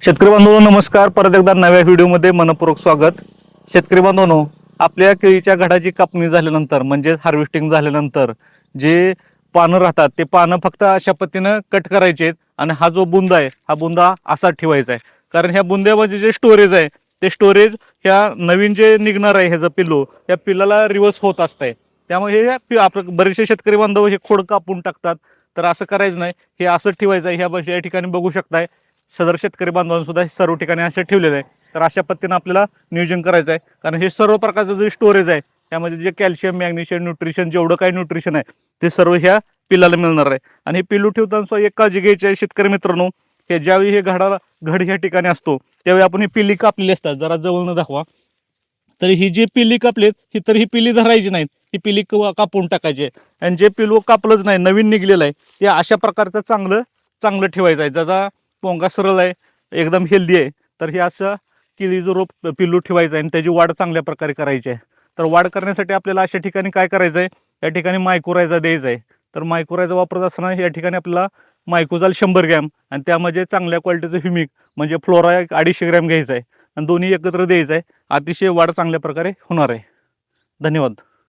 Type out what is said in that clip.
शेतकरी बांधवांनो नमस्कार. परत एकदा नव्या व्हिडिओमध्ये मनपूर्वक स्वागत. शेतकरी बांधवांनो, आपल्या केळीच्या घडाची कापणी झाल्यानंतर म्हणजे हार्वेस्टिंग झाल्यानंतर जे पानं राहतात ते पानं फक्त अशा पद्धतीनं कट करायचे आहेत आणि हा जो बुंदा आहे हा बुंदा असा ठेवायचा आहे. कारण ह्या बुंद्यामध्ये जे स्टोरेज आहे ते स्टोरेज ह्या नवीन जे निघणार आहे ह्याचं पिल्लू त्या पिल्लाला रिवर्स होत असतंय. त्यामुळे हे आपलं बरेचसे शेतकरी बांधव हे खोड कापून टाकतात. तर असं करायचं नाही, हे असं ठेवायचं आहे. ह्या ठिकाणी बघू शकताय सदर शेतकरी बांधवांसुद्धा सर्व ठिकाणी असे ठेवलेलं आहे. तर अशा पद्धतीनं आपल्याला नियोजन करायचं आहे. कारण हे सर्व प्रकारचं जे स्टोरेज आहे त्यामध्ये जे कॅल्शियम मॅग्नेशियम न्यूट्रिशन जेवढं काही न्यूट्रिशन आहे ते सर्व ह्या पिल्लाला मिळणार आहे. आणि हे पिल्लू ठेवताना सुद्धा एक काळजी घ्यायची आहे शेतकरी मित्रांनो, हे ज्यावेळी हे घड ह्या ठिकाणी असतो त्यावेळी आपण ही पिल्ली कापलेली असतात. जरा जवळनं दाखवा. तर ही जी पिल्ली कापलीत ही पिल्ली धरायची नाहीत, ही पिल्ली कापून टाकायची आहे. आणि जे पिल्लू कापलंच नाही नवीन निघलेलं आहे ते अशा प्रकारचं चांगलं ठेवायचं आहे. ज्याचा पोंगा सरळ आहे एकदम हेल्दी आहे. तर हे असं केळीचं रोप पिल्लू ठेवायचं आहे आणि त्याची वाढ चांगल्या प्रकारे करायची आहे. तर वाढ करण्यासाठी आपल्याला अशा ठिकाणी काय करायचं आहे, या ठिकाणी मायक्रोरायझा द्यायचा आहे. तर मायक्रोरायझा वापरत असताना या ठिकाणी आपल्याला मायक्रोजाल 100 ग्रॅम आणि त्यामध्ये चांगल्या क्वालिटीचं ह्युमिक म्हणजे फ्लोरा 250 ग्रॅम घ्यायचं आहे आणि दोन्ही एकत्र द्यायचं आहे. अतिशय वाढ चांगल्या प्रकारे होणार आहे. धन्यवाद.